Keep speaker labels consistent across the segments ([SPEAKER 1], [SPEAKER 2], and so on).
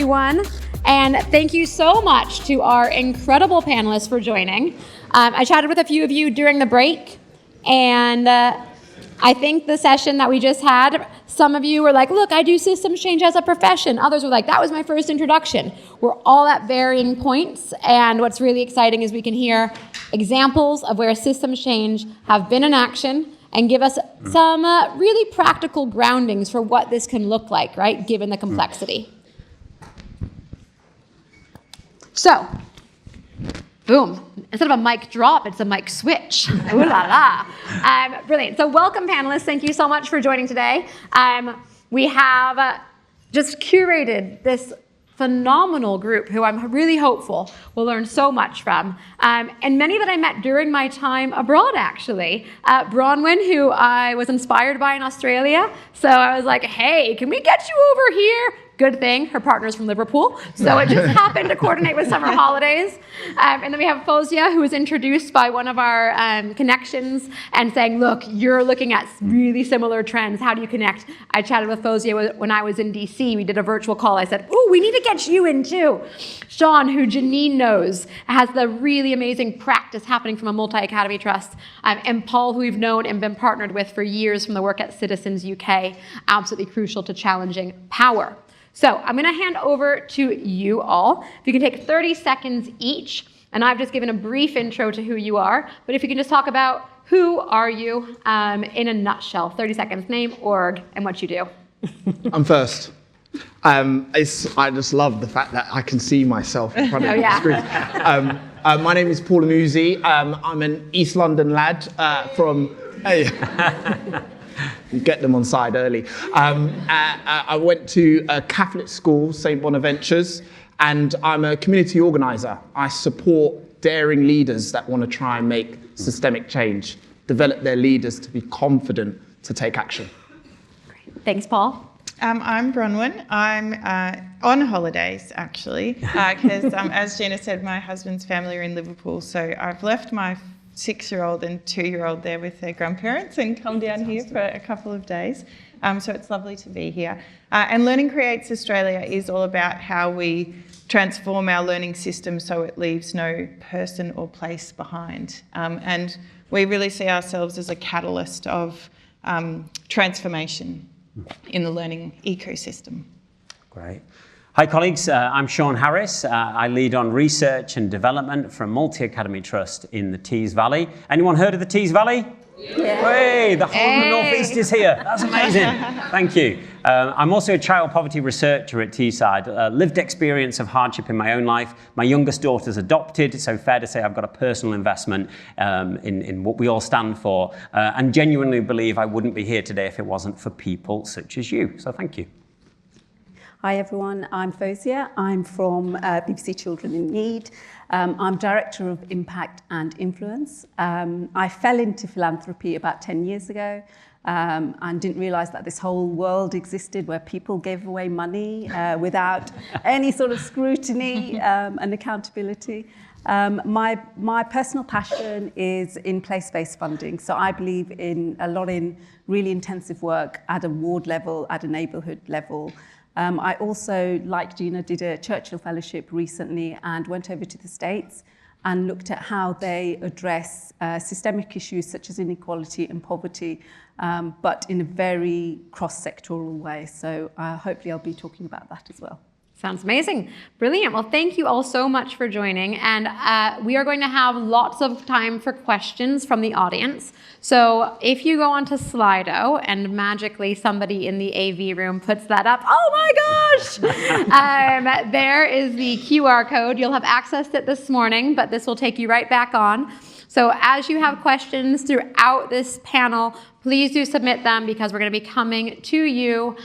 [SPEAKER 1] everyone. And thank you so much to our incredible panelists for joining. I chatted with a few of you during the break, and I think the session that we just had, some of you were like, look, I do systems change as a profession. Others were like, that was my first introduction. We're all at varying points, and what's really exciting is we can hear examples of where systems change have been in action and give us some really practical groundings for what this can look like, right, given the complexity. So, boom. Instead of a mic drop, it's a mic switch. Ooh la la. Brilliant. So welcome, panelists. Thank you so much for joining today. We have just curated this phenomenal group who I'm really hopeful will learn so much from. And many that I met during my time abroad, actually. Bronwyn, who I was inspired by in Australia. So I was like, hey, can we get you over here? Good thing, her partner's from Liverpool, so it just happened to coordinate with summer holidays. And then we have Fozia, who was introduced by one of our connections and saying, look, you're looking at really similar trends. How do you connect? I chatted with Fozia when I was in DC. We did a virtual call. I said, ooh, we need to get you in too. Sean, who Janine knows, has the really amazing practice happening from a multi-academy trust. And Paul, who we've known and been partnered with for years from the work at Citizens UK, absolutely crucial to challenging power. So I'm going to hand over to you all. If you can take 30 seconds each, and I've just given a brief intro to who you are, but if you can just talk about who are you in a nutshell, 30 seconds, name, org, and what you do.
[SPEAKER 2] I'm first. I just love the fact that I can see myself in front of the screen. My name is Paul Amuzi. I'm an East London lad from... Hey. You get them on side early. I went to a Catholic school, St. Bonaventures, and I'm a community organizer. I support daring leaders that want to try and make systemic change, develop their leaders to be confident to take action.
[SPEAKER 1] Great. Thanks, Paul.
[SPEAKER 3] I'm Bronwyn. I'm on holidays, actually, because as Gina said, my husband's family are in Liverpool, so I've left my 6-year-old and 2-year-old there with their grandparents and come down here for a couple of days. So it's lovely to be here. And Learning Creates Australia is all about how we transform our learning system so it leaves no person or place behind. And we really see ourselves as a catalyst of transformation in the learning ecosystem.
[SPEAKER 4] Great. Hi colleagues, I'm Sean Harris. I lead on research and development for a multi-academy trust in the Tees Valley. Anyone heard of the Tees Valley? Yeah. Hey, the whole of the North East is here. That's amazing. Thank you. I'm also a child poverty researcher at Teesside. Lived experience of hardship in my own life. My youngest daughter's adopted, so fair to say I've got a personal investment in what we all stand for, and genuinely believe I wouldn't be here today if it wasn't for people such as you. So thank you.
[SPEAKER 5] Hi everyone, I'm Fozia. I'm from BBC Children in Need. I'm Director of Impact and Influence. I fell into philanthropy about 10 years ago and didn't realise that this whole world existed where people gave away money without any sort of scrutiny and accountability. My personal passion is in place-based funding. So I believe a lot in really intensive work at a ward level, at a neighbourhood level. I also, like Gina, did a Churchill Fellowship recently and went over to the States and looked at how they address systemic issues such as inequality and poverty, but in a very cross-sectoral way. So hopefully I'll be talking about that as well.
[SPEAKER 1] Sounds amazing. Brilliant. Well, thank you all so much for joining. And we are going to have lots of time for questions from the audience. So if you go onto Slido and magically somebody in the AV room puts that up, oh my gosh! There is the QR code. You'll have accessed it this morning, but this will take you right back on. So as you have questions throughout this panel, please do submit them because we're going to be coming to you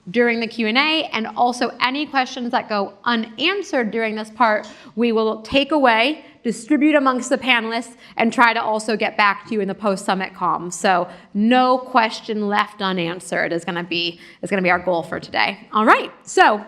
[SPEAKER 1] during the Q&A, and also any questions that go unanswered during this part, we will take away, distribute amongst the panelists, and try to also get back to you in the post-summit comms. So no question left unanswered is going to be our goal for today. All right, so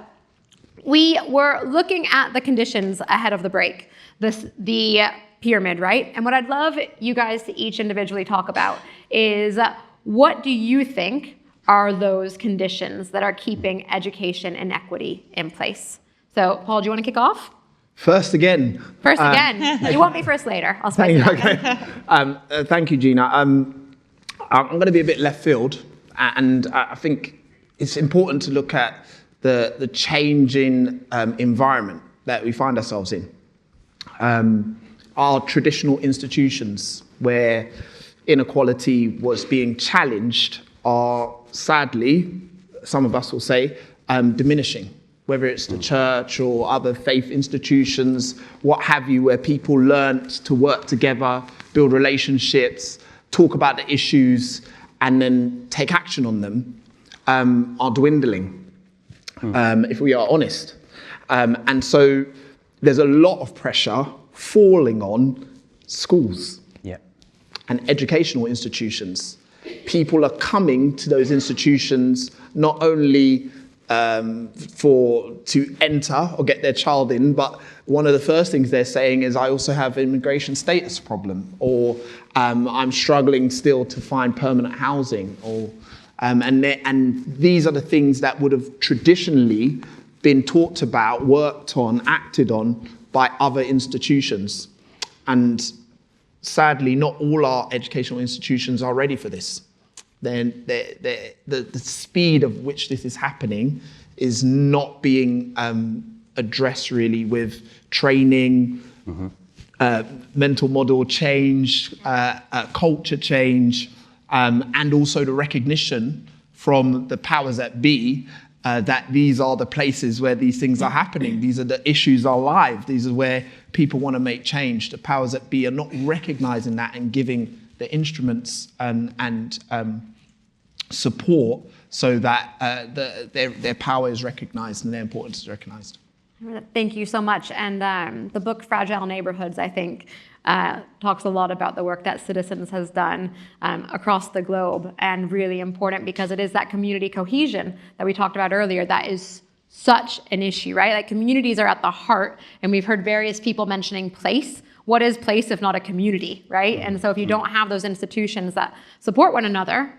[SPEAKER 1] we were looking at the conditions ahead of the break, the pyramid, right? And what I'd love you guys to each individually talk about is what do you think are those conditions that are keeping education inequity in place? So, Paul, do you want to kick off?
[SPEAKER 2] First again.
[SPEAKER 1] First again. You won't be first later. I'll spice it up.
[SPEAKER 2] Okay. Thank you, Gina. I'm going to be a bit left field, and I think it's important to look at the changing environment that we find ourselves in. Our traditional institutions where inequality was being challenged are sadly, some of us will say, diminishing. Whether it's the church or other faith institutions, what have you, where people learnt to work together, build relationships, talk about the issues, and then take action on them, are dwindling, if we are honest. And so there's a lot of pressure falling on schools and educational institutions. People are coming to those institutions not only to enter or get their child in, but one of the first things they're saying is, I also have an immigration status problem, or I'm struggling still to find permanent housing, or and these are the things that would have traditionally been talked about, worked on, acted on by other institutions. And sadly, not all our educational institutions are ready for this. Then the speed of which this is happening is not being addressed really with training, mental model change, culture change, and also the recognition from the powers that be that these are the places where these things are happening. These are the issues are live. These are where people want to make change. The powers that be are not recognizing that and giving the instruments and support so that their power is recognized and their importance is recognized.
[SPEAKER 1] Thank you so much. And the book Fragile Neighborhoods, I think, talks a lot about the work that Citizens has done across the globe, and really important because it is that community cohesion that we talked about earlier that is such an issue, right? Like, communities are at the heart, and we've heard various people mentioning place. What is place if not a community, right? And so if you don't have those institutions that support one another,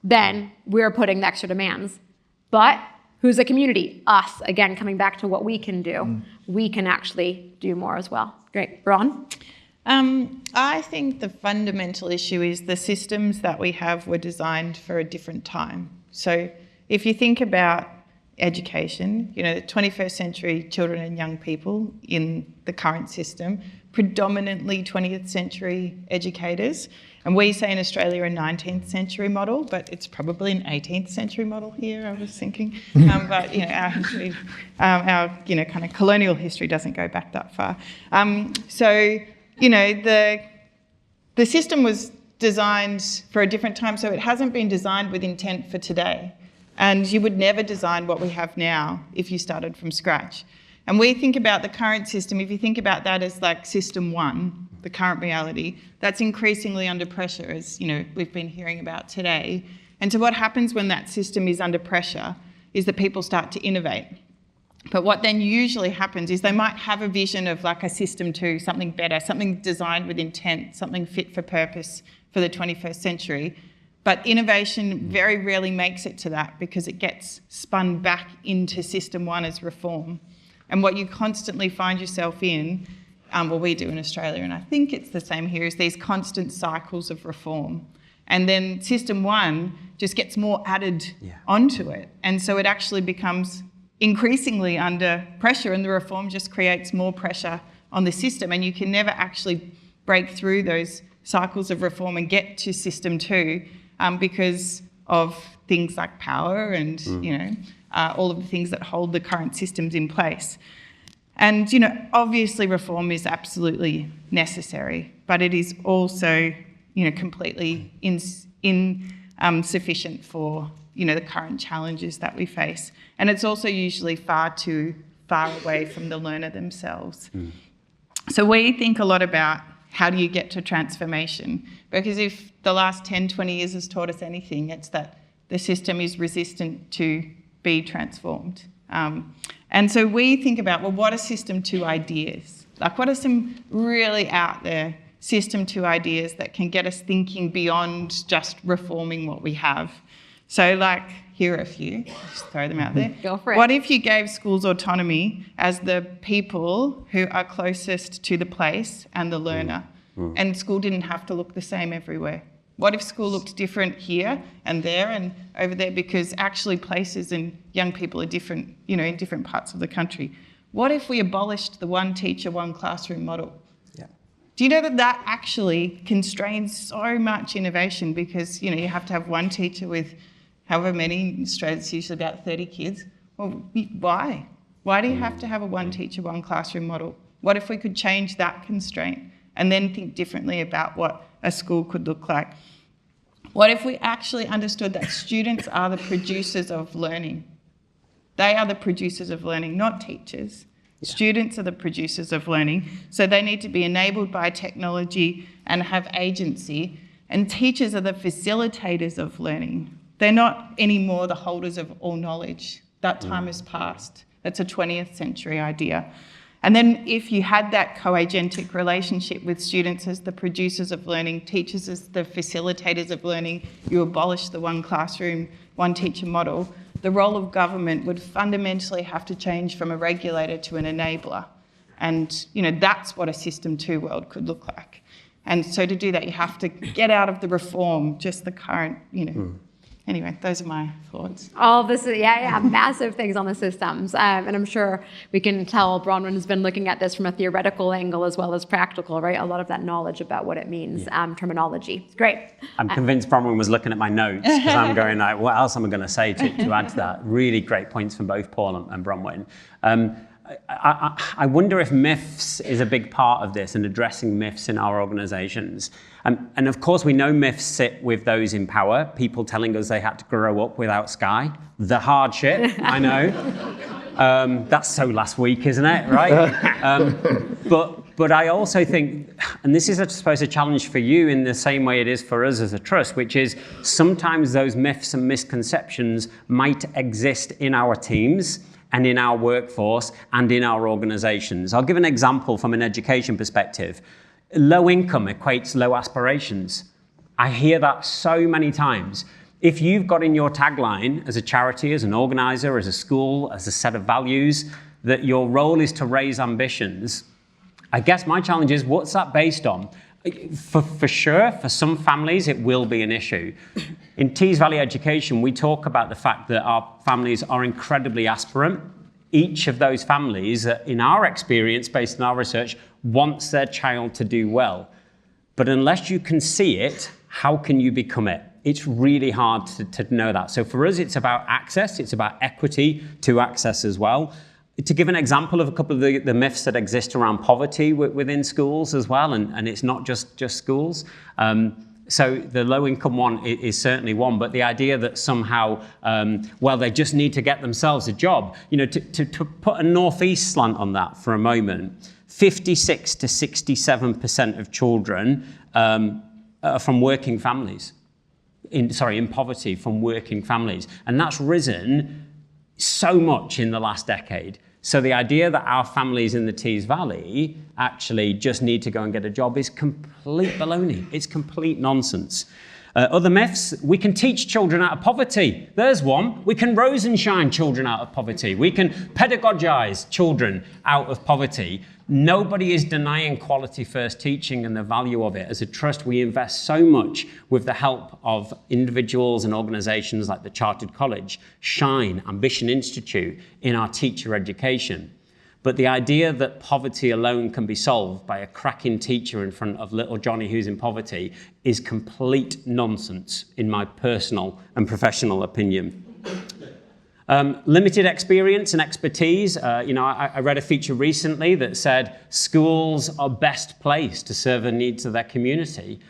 [SPEAKER 1] then we're putting the extra demands. But who's a community? Us. Again, coming back to what we can do. We can actually do more as well. Great. Ron?
[SPEAKER 3] I think the fundamental issue is the systems that we have were designed for a different time. So if you think about education, the 21st century children and young people in the current system, predominantly 20th century educators. And we say in Australia a 19th century model, but it's probably an 18th century model here, I was thinking. But our history, our kind of colonial history doesn't go back that far. So the system was designed for a different time, so it hasn't been designed with intent for today. And you would never design what we have now if you started from scratch. And we think about the current system, if you think about that as like system one, the current reality, that's increasingly under pressure, as we've been hearing about today. And so what happens when that system is under pressure is that people start to innovate. But what then usually happens is they might have a vision of like a system two, something better, something designed with intent, something fit for purpose for the 21st century. But innovation very rarely makes it to that because it gets spun back into system one as reform. And what you constantly find yourself in, we do in Australia, and I think it's the same here, is these constant cycles of reform. And then system one just gets more added onto it. And so it actually becomes increasingly under pressure, and the reform just creates more pressure on the system. And you can never actually break through those cycles of reform and get to system two because of things like power and, all of the things that hold the current systems in place. And, obviously reform is absolutely necessary, but it is also, completely insufficient for, the current challenges that we face. And it's also usually far too far away from the learner themselves. So we think a lot about how do you get to transformation? Because if the last 10, 20 years has taught us anything, it's that the system is resistant to be transformed. And so we think about, what are system two ideas? Like, what are some really out there system two ideas that can get us thinking beyond just reforming what we have? So like, here are a few, just throw them out there.
[SPEAKER 1] Go for it.
[SPEAKER 3] What if you gave schools autonomy as the people who are closest to the place and the learner, and school didn't have to look the same everywhere? What if school looked different here and there and over there, because actually places and young people are different, you know, in different parts of the country? What if we abolished the one teacher, one classroom model?
[SPEAKER 4] Yeah.
[SPEAKER 3] Do you know that that actually constrains so much innovation, because, you know, you have to have one teacher with however many, in Australia it's usually about 30 kids. Well, why? Why do you have to have a one teacher, one classroom model? What if we could change that constraint and then think differently about what a school could look like? What if we actually understood that students are the producers of learning? They are the producers of learning, not teachers. Yeah. Students are the producers of learning, so they need to be enabled by technology and have agency, and teachers are the facilitators of learning. They're not anymore the holders of all knowledge. That time has passed. That's a 20th century idea. And then if you had that co-agentic relationship with students as the producers of learning, teachers as the facilitators of learning, you abolish the one classroom, one teacher model, the role of government would fundamentally have to change from a regulator to an enabler. And, you know, that's what a System 2 world could look like. And so to do that, you have to get out of the reform, just the current, you know. Anyway, those are my thoughts.
[SPEAKER 1] All of this, massive things on the systems. And I'm sure we can tell Bronwyn has been looking at this from a theoretical angle as well as practical, right? A lot of that knowledge about what it means, terminology. It's great.
[SPEAKER 4] I'm convinced Bronwyn was looking at my notes, because I'm going like, what else am I going to say to add to that? Really great points from both Paul and Bronwyn. I wonder if myths is a big part of this, and addressing myths in our organizations. And of course, we know myths sit with those in power, people telling us they had to grow up without Sky. The hardship, I know. That's so last week, isn't it? Right? But I also think, and this is, I suppose, a challenge for you in the same way it is for us as a trust, which is sometimes those myths and misconceptions might exist in our teams and in our workforce and in our organizations. I'll give an example from an education perspective. Low income equates low aspirations. I hear that so many times. If you've got in your tagline as a charity, as an organizer, as a school, as a set of values, that your role is to raise ambitions, I guess my challenge is, what's that based on? For sure, for some families, it will be an issue. In Tees Valley Education, we talk about the fact that our families are incredibly aspirant. Each of those families, in our experience, based on our research, wants their child to do well. But unless you can see it, how can you become it? It's really hard to know that. So for us, it's about access. It's about equity to access as well. To give an example of a couple of the myths that exist around poverty within schools as well, and it's not just schools. So the low-income one is certainly one, but the idea that somehow, well, they just need to get themselves a job. You know, to put a northeast slant on that for a moment, 56 to 67% of children are from working families. In poverty from working families, and that's risen so much in the last decade. So the idea that our families in the Tees Valley actually just need to go and get a job is complete baloney. It's complete nonsense. Other myths, we can teach children out of poverty. There's one. We can Rosenshine children out of poverty. We can pedagogize children out of poverty. Nobody is denying quality first teaching and the value of it. As a trust, we invest so much with the help of individuals and organizations like the Chartered College, Shine, Ambition Institute in our teacher education. But the idea that poverty alone can be solved by a cracking teacher in front of little Johnny who's in poverty is complete nonsense, in my personal and professional opinion. Limited experience and expertise. I read a feature recently that said schools are best placed to serve the needs of their community.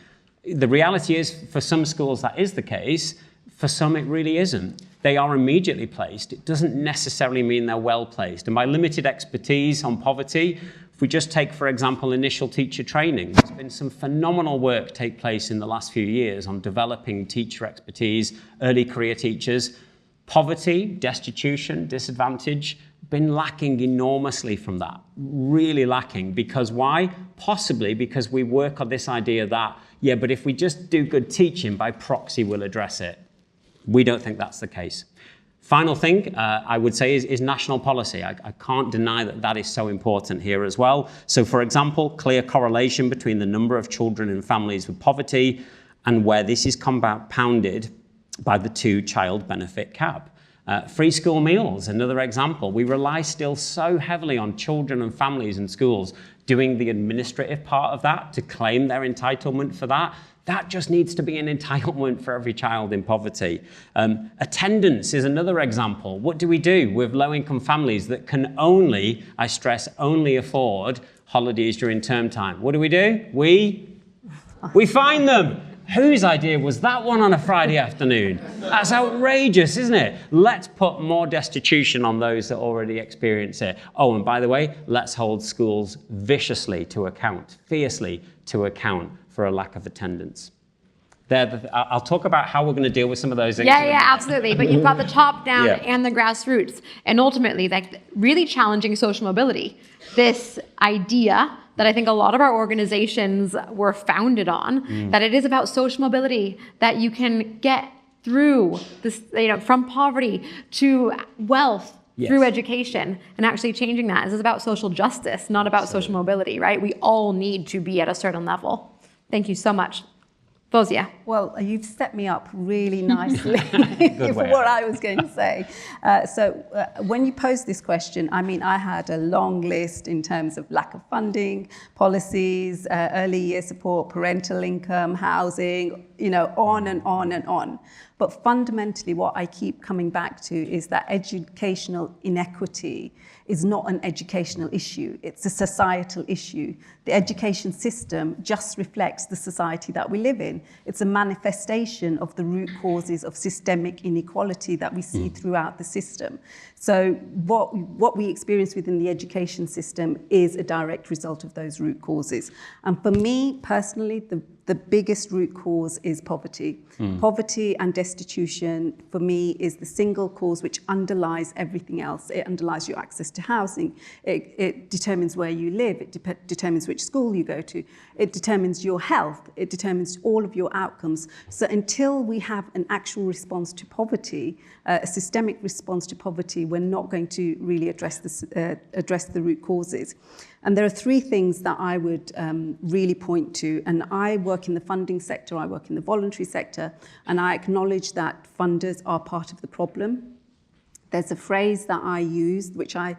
[SPEAKER 4] The reality is, for some schools that is the case, for some it really isn't. They are immediately placed. It doesn't necessarily mean they're well placed. And by limited expertise on poverty, if we just take, for example, initial teacher training, there's been some phenomenal work take place in the last few years on developing teacher expertise, early career teachers. Poverty, destitution, disadvantage, been lacking enormously from that, really lacking. Because why? Possibly because we work on this idea that, yeah, but if we just do good teaching, by proxy we'll address it. We don't think that's the case. Final thing I would say is national policy. I can't deny that is so important here as well. So for example, clear correlation between the number of children in families with poverty and where this is compounded by the 2-child benefit cap. Free school meals, another example. We rely still so heavily on children and families and schools doing the administrative part of that to claim their entitlement for that. That just needs to be an entitlement for every child in poverty. Attendance is another example. What do we do with low-income families that can only, I stress, only afford holidays during term time? What do? We fine them. Whose idea was that one on a Friday afternoon? That's outrageous, isn't it? Let's put more destitution on those that already experience it. Oh, and by the way, let's hold schools viciously to account, fiercely to account for a lack of attendance. I'll talk about how we're going to deal with some of those things.
[SPEAKER 1] Yeah, absolutely. But you've got the top-down
[SPEAKER 4] Yeah.
[SPEAKER 1] and the grassroots. And ultimately, like, really challenging social mobility. This idea that I think a lot of our organizations were founded on, that it is about social mobility, that you can get through this, from poverty to wealth through education, and actually changing that. This is about social justice, not about social mobility, right? We all need to be at a certain level. Thank you so much. Fozia.
[SPEAKER 5] Well, you've set me up really nicely for what I was going to say. When you posed this question, I had a long list in terms of lack of funding, policies, early year support, parental income, housing, on and on and on. But fundamentally, what I keep coming back to is that educational inequity is not an educational issue. It's a societal issue. The education system just reflects the society that we live in. It's a manifestation of the root causes of systemic inequality that we see throughout the system. So what we experience within the education system is a direct result of those root causes. And for me, personally, the biggest root cause is poverty. Poverty and destitution, for me, is the single cause which underlies everything else. It underlies your access to housing. It determines where you live. It determines which school you go to. It determines your health. It determines all of your outcomes. So until we have an actual response to poverty, a systemic response to poverty, we're not going to really address the root causes. And there are 3 things that I would really point to. And I work in the funding sector, I work in the voluntary sector, and I acknowledge that funders are part of the problem. There's a phrase that I use, which I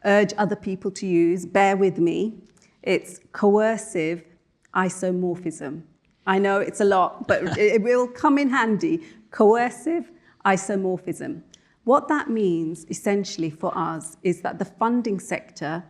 [SPEAKER 5] urge other people to use, bear with me. It's coercive isomorphism. I know it's a lot, but it will come in handy. Coercive isomorphism. What that means, essentially, for us, is that the funding sector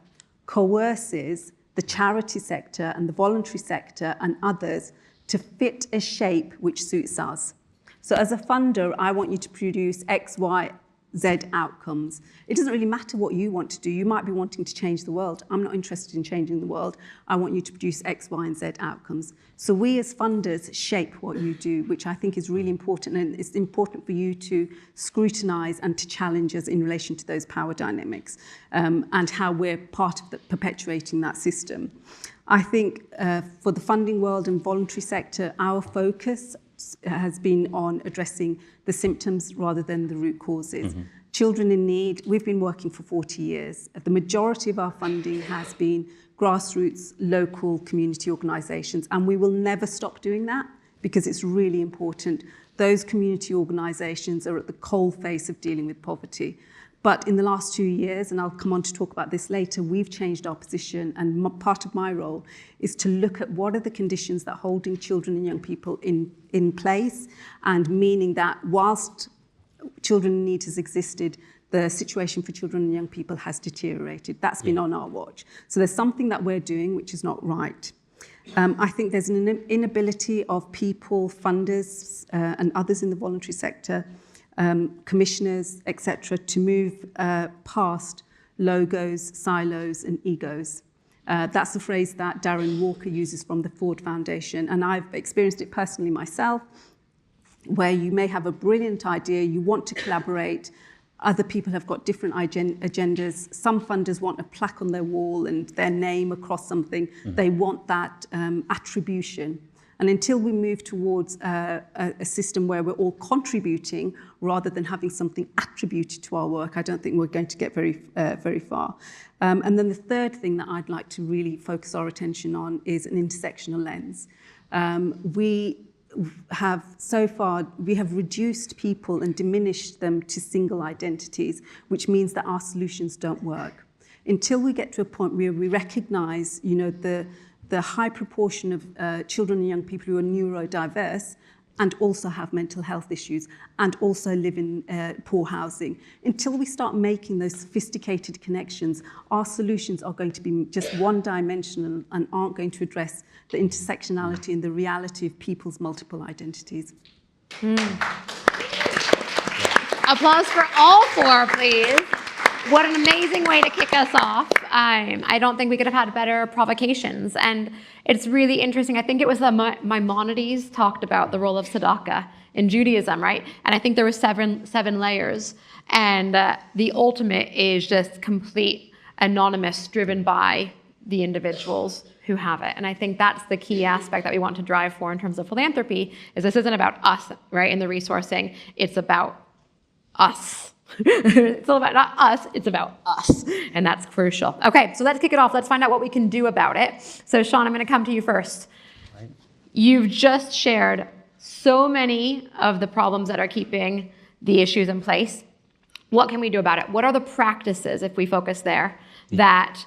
[SPEAKER 5] coerces the charity sector and the voluntary sector and others to fit a shape which suits us. So as a funder, I want you to produce X, Y, Z outcomes. It doesn't really matter what you want to do. You might be wanting to change the world. I'm not interested in changing the world. I want you to produce X, Y, and Z outcomes. So we as funders shape what you do, which I think is really important. And it's important for you to scrutinize and to challenge us in relation to those power dynamics and how we're part of perpetuating that system. I think for the funding world and voluntary sector, our focus has been on addressing the symptoms rather than the root causes. Children in need, we've been working for 40 years. The majority of our funding has been grassroots, local community organisations, and we will never stop doing that because it's really important. Those community organisations are at the coalface of dealing with poverty. But in the last 2 years, and I'll come on to talk about this later, we've changed our position, and part of my role is to look at what are the conditions that are holding children and young people in place, and meaning that whilst children in need has existed, the situation for children and young people has deteriorated. That's been on our watch. So there's something that we're doing which is not right. I think there's an inability of people, funders, and others in the voluntary sector, commissioners, etc., to move past logos, silos, and egos. That's a phrase that Darren Walker uses from the Ford Foundation, and I've experienced it personally myself, where you may have a brilliant idea, you want to collaborate, other people have got different agendas. Some funders want a plaque on their wall and their name across something. They want that attribution. And until we move towards a system where we're all contributing rather than having something attributed to our work, I don't think we're going to get very far. And then the third thing that I'd like to really focus our attention on is an intersectional lens. We have reduced people and diminished them to single identities, which means that our solutions don't work. Until we get to a point where we recognize, the high proportion of children and young people who are neurodiverse and also have mental health issues and also live in poor housing. Until we start making those sophisticated connections, our solutions are going to be just one-dimensional and aren't going to address the intersectionality and the reality of people's multiple identities.
[SPEAKER 1] Applause for all four, please. What an amazing way to kick us off. I don't think we could have had better provocations. And it's really interesting. I think it was Maimonides talked about the role of tzedakah in Judaism, right? And I think there were seven layers. And the ultimate is just complete anonymous, driven by the individuals who have it. And I think that's the key aspect that we want to drive for in terms of philanthropy, is this isn't about us, right, in the resourcing. It's about us. It's all about not us, it's about us. And that's crucial. Okay, so let's kick it off. Let's find out what we can do about it. So Sean, I'm going to come to you first. Right. You've just shared so many of the problems that are keeping the issues in place. What can we do about it? What are the practices, if we focus there, that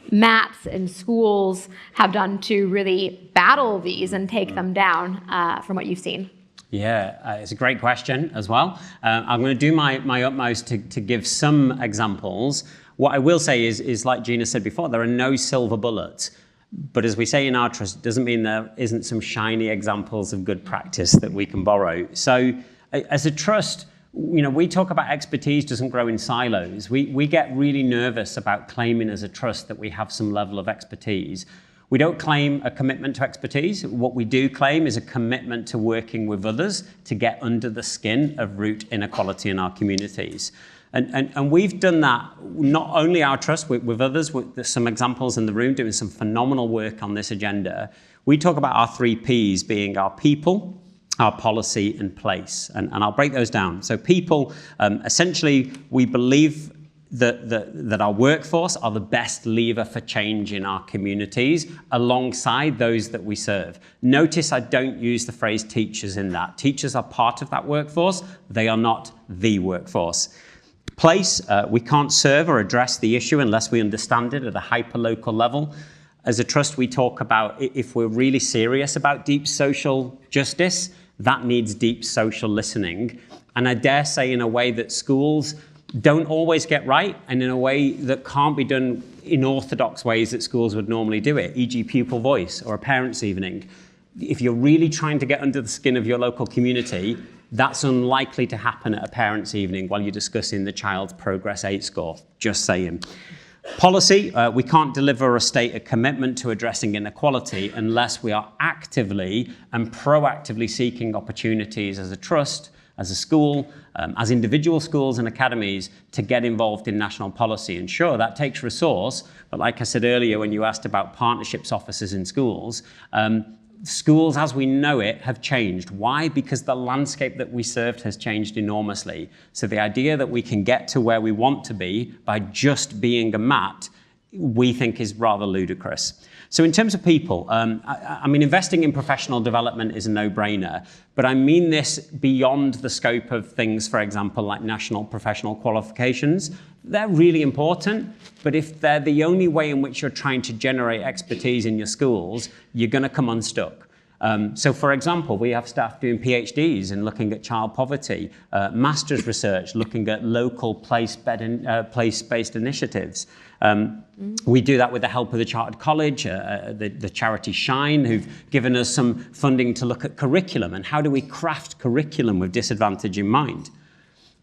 [SPEAKER 1] MATs and schools have done to really battle these and take them down from what you've seen?
[SPEAKER 4] Yeah, it's a great question as well. I'm going to do my utmost to give some examples. What I will say is, like Gina said before, there are no silver bullets. But as we say in our trust, it doesn't mean there isn't some shiny examples of good practice that we can borrow. So as a trust, we talk about expertise doesn't grow in silos. We get really nervous about claiming as a trust that we have some level of expertise. We don't claim a commitment to expertise. What we do claim is a commitment to working with others to get under the skin of root inequality in our communities. And we've done that, not only our trust, with others. There's some examples in the room doing some phenomenal work on this agenda. We talk about our 3 Ps being our people, our policy, and place. And I'll break those down. So people, essentially, we believe that our workforce are the best lever for change in our communities alongside those that we serve. Notice I don't use the phrase teachers in that. Teachers are part of that workforce. They are not the workforce. Place, we can't serve or address the issue unless we understand it at a hyper-local level. As a trust, we talk about if we're really serious about deep social justice, that needs deep social listening. And I dare say in a way that schools don't always get right, and in a way that can't be done in orthodox ways that schools would normally do it, e.g. pupil voice or a parents' evening. If you're really trying to get under the skin of your local community, that's unlikely to happen at a parents' evening while you're discussing the child's Progress 8 score, just saying. Policy, we can't deliver or state a commitment to addressing inequality unless we are actively and proactively seeking opportunities as a trust, as a school, as individual schools and academies to get involved in national policy. And sure, that takes resource, but like I said earlier when you asked about partnerships officers in schools, schools as we know it have changed. Why? Because the landscape that we served has changed enormously. So the idea that we can get to where we want to be by just being a MAT, we think is rather ludicrous. So in terms of people, I mean, investing in professional development is a no-brainer, but I mean this beyond the scope of things, for example, like national professional qualifications. They're really important, but if they're the only way in which you're trying to generate expertise in your schools, you're going to come unstuck. So for example, we have staff doing PhDs in looking at child poverty, master's research looking at local place-based initiatives. We do that with the help of the Chartered College, the charity Shine, who've given us some funding to look at curriculum and how do we craft curriculum with disadvantage in mind.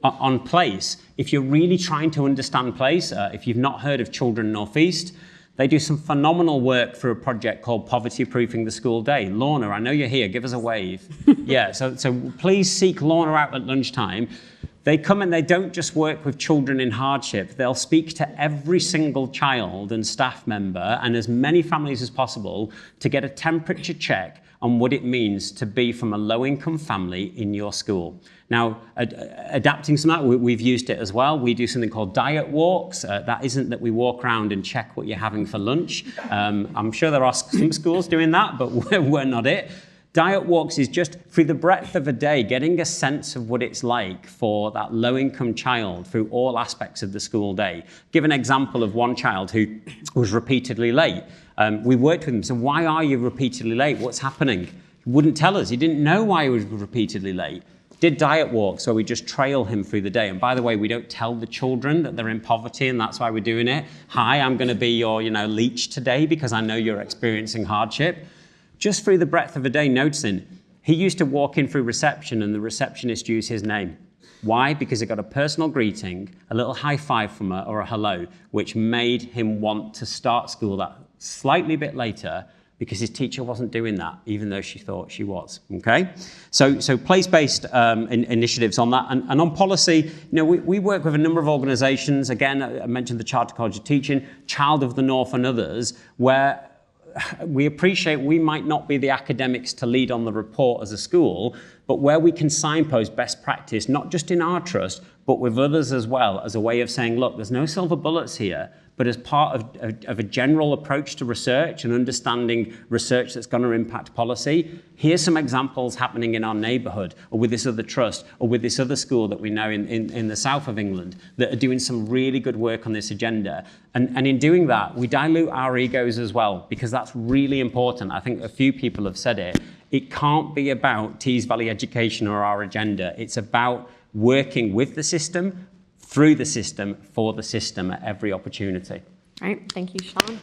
[SPEAKER 4] On place, if you're really trying to understand place, if you've not heard of Children North East, they do some phenomenal work for a project called Poverty Proofing the School Day. Lorna, I know you're here, give us a wave. Yeah, so please seek Lorna out at lunchtime. They come and they don't just work with children in hardship. They'll speak to every single child and staff member and as many families as possible to get a temperature check on what it means to be from a low-income family in your school. Now, adapting some of that, we've used it as well. We do something called diet walks. That isn't that we walk around and check what you're having for lunch. I'm sure there are some schools doing that, but we're not it. Diet walks is just through the breadth of a day, getting a sense of what it's like for that low-income child through all aspects of the school day. Give an example of one child who was repeatedly late. We worked with him, so why are you repeatedly late? What's happening? He wouldn't tell us. He didn't know why he was repeatedly late. Did diet walks, so we just trail him through the day. And by the way, we don't tell the children that they're in poverty, and that's why we're doing it. Hi, I'm going to be your, leech today because I know you're experiencing hardship. Just through the breadth of a day, noticing he used to walk in through reception and the receptionist used his name. Why? Because he got a personal greeting, a little high five from her or a hello, which made him want to start school that slightly bit later because his teacher wasn't doing that, even though she thought she was, okay? So place-based initiatives on that. And on policy, we work with a number of organizations. Again, I mentioned the Chartered College of Teaching, Child of the North and others, where we appreciate we might not be the academics to lead on the report as a school, but where we can signpost best practice, not just in our trust, but with others as well, as a way of saying, look, there's no silver bullets here, but as part of a general approach to research and understanding research that's going to impact policy, here's some examples happening in our neighbourhood or with this other trust or with this other school that we know in the south of England that are doing some really good work on this agenda. And in doing that, we dilute our egos as well, because that's really important. I think a few people have said it. It can't be about Tees Valley Education or our agenda. It's about working with the system, through the system, for the system at every opportunity.
[SPEAKER 1] All right, thank you, Sean.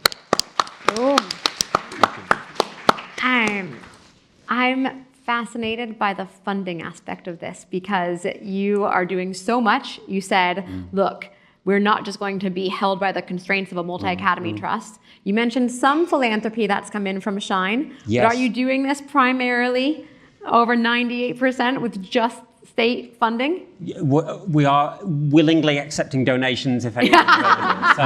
[SPEAKER 1] Boom. I'm fascinated by the funding aspect of this because you are doing so much. You said, look, we're not just going to be held by the constraints of a multi-academy trust. You mentioned some philanthropy that's come in from Shine.
[SPEAKER 4] Yes.
[SPEAKER 1] But are you doing this primarily over 98% with just state funding?
[SPEAKER 4] We are willingly accepting donations if anyone's available. So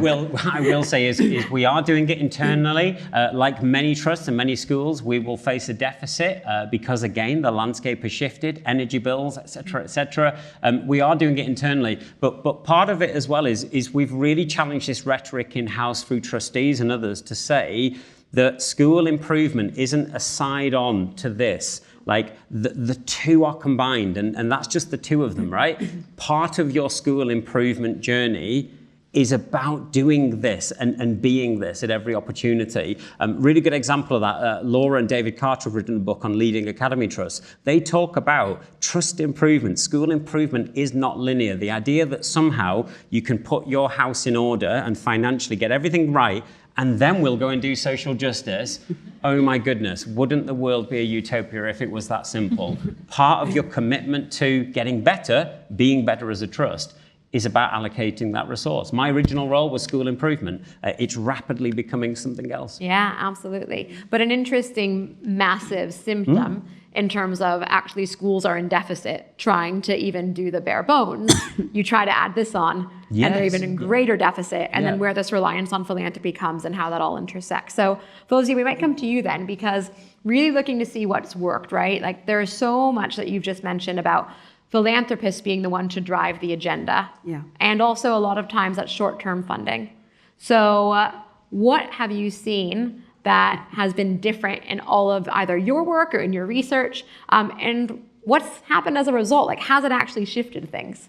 [SPEAKER 4] what I will say is we are doing it internally. Like many trusts and many schools, we will face a deficit because, again, the landscape has shifted, energy bills, et cetera, et cetera. We are doing it internally. But part of it as well is we've really challenged this rhetoric in-house through trustees and others to say that school improvement isn't a side-on to this. Like the two are combined, and that's just the two of them, right? Part of your school improvement journey is about doing this and being this at every opportunity. Really good example of that, Laura and David Carter have written a book on leading academy trusts. They talk about trust improvement. School improvement is not linear. The idea that somehow you can put your house in order and financially get everything right, and then we'll go and do social justice. Oh my goodness, wouldn't the world be a utopia if it was that simple? Part of your commitment to getting better, being better as a trust, is about allocating that resource. My original role was school improvement. It's rapidly becoming something else.
[SPEAKER 1] Yeah, absolutely. But an interesting, massive symptom in terms of actually schools are in deficit, trying to even do the bare bones. You try to add this on, and they're even in greater deficit, and then where this reliance on philanthropy comes and how that all intersects. So, Fozia, we might come to you then, because really looking to see what's worked, right? Like there's so much that you've just mentioned about philanthropists being the one to drive the agenda.
[SPEAKER 5] Yeah.
[SPEAKER 1] And also a lot of times that's short-term funding. So what have you seen that has been different in all of either your work or in your research? And what's happened as a result? Like, has it actually shifted things?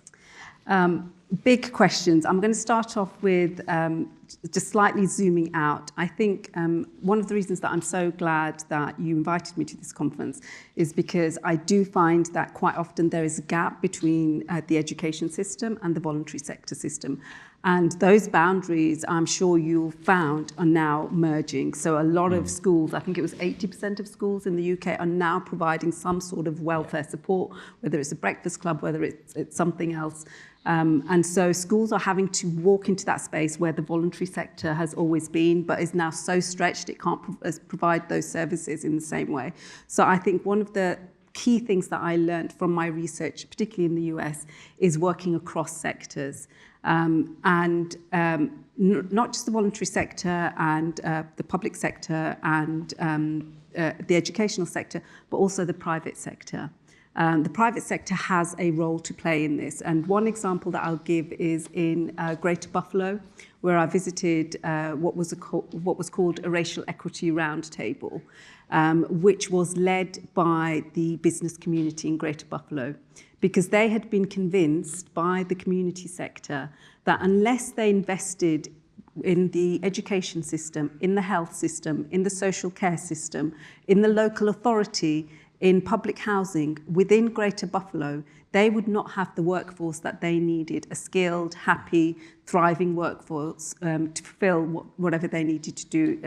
[SPEAKER 5] Big questions. I'm going to start off with just slightly zooming out. I think one of the reasons that I'm so glad that you invited me to this conference is because I do find that quite often there is a gap between the education system and the voluntary sector system. And those boundaries, I'm sure you've found, are now merging. So a lot of schools, I think it was 80% of schools in the UK, are now providing some sort of welfare support, whether it's a breakfast club, whether it's something else. And so schools are having to walk into that space where the voluntary sector has always been, but is now so stretched it can't provide those services in the same way. So I think one of the key things that I learned from my research, particularly in the US, is working across sectors. Not just the voluntary sector and the public sector and the educational sector, but also the private sector. The private sector has a role to play in this. And one example that I'll give is in Greater Buffalo, where I visited what was called a Racial Equity Roundtable, which was led by the business community in Greater Buffalo, because they had been convinced by the community sector that unless they invested in the education system, in the health system, in the social care system, in the local authority, in public housing within Greater Buffalo, they would not have the workforce that they needed, a skilled, happy, thriving workforce to fulfill whatever they needed to do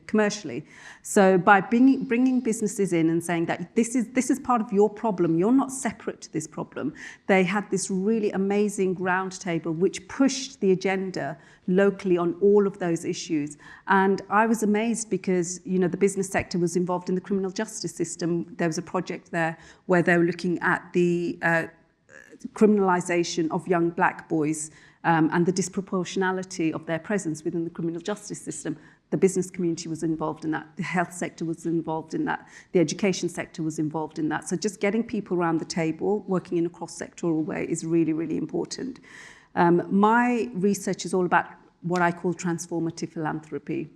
[SPEAKER 5] commercially. So by bringing businesses in and saying that this is part of your problem, you're not separate to this problem, they had this really amazing roundtable which pushed the agenda locally on all of those issues. And I was amazed because, you know, the business sector was involved in the criminal justice system. There was a project there where they were looking at the criminalisation of young black boys and the disproportionality of their presence within the criminal justice system. The business community was involved in that. The health sector was involved in that. The education sector was involved in that. So just getting people around the table, working in a cross-sectoral way is really, really important. My research is all about what I call transformative philanthropy.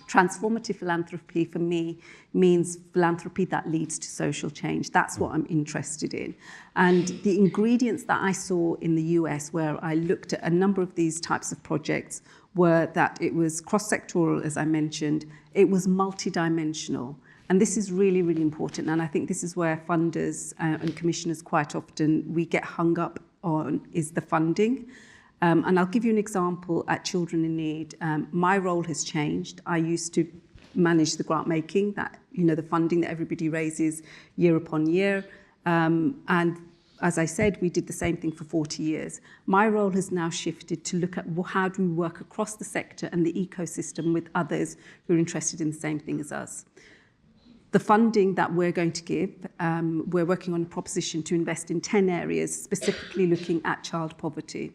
[SPEAKER 5] Transformative philanthropy for me means philanthropy that leads to social change. That's what I'm interested in. And the ingredients that I saw in the US, where I looked at a number of these types of projects, were that it was cross-sectoral, as I mentioned, it was multidimensional. And this is really, really important. And I think this is where funders and commissioners quite often, we get hung up on, is the funding. And I'll give you an example at Children in Need. My role has changed. I used to manage the grant making, that, you know, the funding that everybody raises year upon year. And as I said, we did the same thing for 40 years. My role has now shifted to look at how do we work across the sector and the ecosystem with others who are interested in the same thing as us. The funding that we're going to give, we're working on a proposition to invest in 10 areas, specifically looking at child poverty.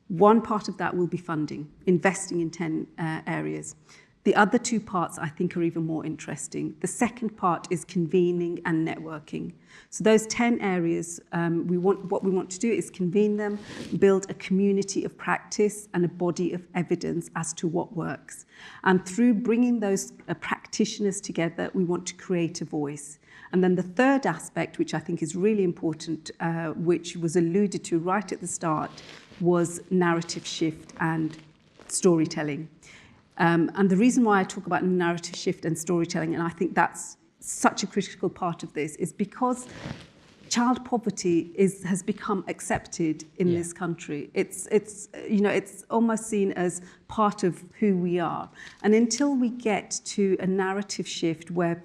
[SPEAKER 5] One part of that will be funding, investing in 10 areas. The other two parts I think are even more interesting. The second part is convening and networking. So those 10 areas, what we want to do is convene them, build a community of practice and a body of evidence as to what works. And through bringing those practitioners together, we want to create a voice. And then the third aspect, which I think is really important, which was alluded to right at the start, was narrative shift and storytelling. And the reason why I talk about narrative shift and storytelling, and I think that's such a critical part of this, is because child poverty has become accepted in this country. It's almost seen as part of who we are. And until we get to a narrative shift where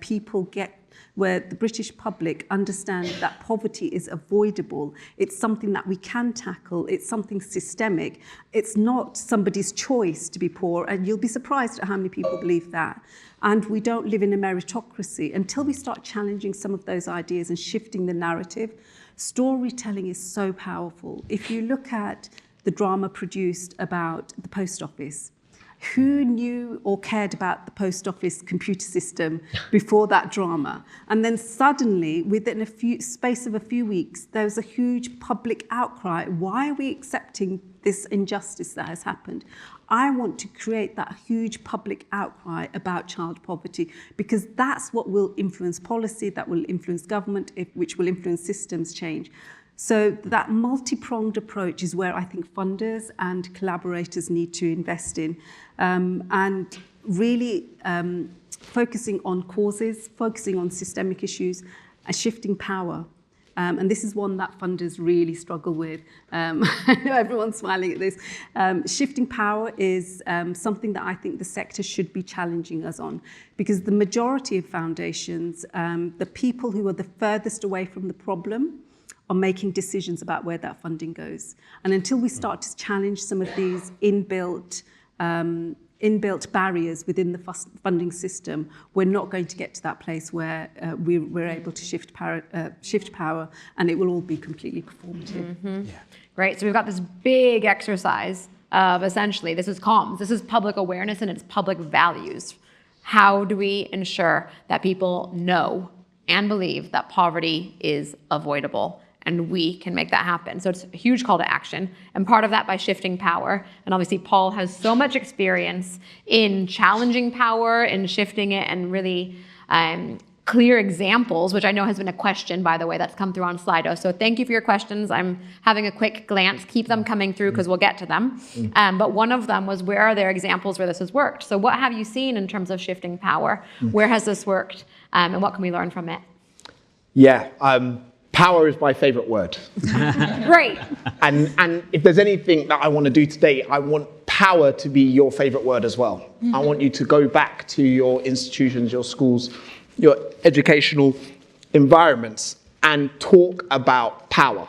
[SPEAKER 5] where the British public understand that poverty is avoidable, it's something that we can tackle, it's something systemic, it's not somebody's choice to be poor, and you'll be surprised at how many people believe that. And we don't live in a meritocracy. Until we start challenging some of those ideas and shifting the narrative, storytelling is so powerful. If you look at the drama produced about the post office, who knew or cared about the post office computer system before that drama? And then suddenly, within space of a few weeks, there was a huge public outcry. Why are we accepting this injustice that has happened? I want to create that huge public outcry about child poverty, because that's what will influence policy, that will influence government, which will influence systems change. So that multi-pronged approach is where I think funders and collaborators need to invest in, and really focusing on causes, focusing on systemic issues, and shifting power. And this is one that funders really struggle with. I know everyone's smiling at this. Shifting power is something that I think the sector should be challenging us on, because the majority of foundations, the people who are the furthest away from the problem, are making decisions about where that funding goes. And until we start to challenge some of these inbuilt barriers within the funding system, we're not going to get to that place where we're able to shift power, and it will all be completely performative.
[SPEAKER 1] Mm-hmm. Yeah. Great. So we've got this big exercise of essentially, this is comms, this is public awareness, and it's public values. how do we ensure that people know and believe that poverty is avoidable? And we can make that happen. So it's a huge call to action. And part of that by shifting power. And obviously Paul has so much experience in challenging power and shifting it, and really clear examples, which I know has been a question, by the way, that's come through on Slido. So thank you for your questions. I'm having a quick glance. Keep them coming through because we'll get to them. But one of them was, where are there examples where this has worked? So what have you seen in terms of shifting power? Where has this worked? And what can we learn from it?
[SPEAKER 2] Yeah, power is my favorite word.
[SPEAKER 1] Great.
[SPEAKER 2] And if there's anything that I want to do today, I want power to be your favorite word as well. I want you to go back to your institutions, your schools, your educational environments and talk about power.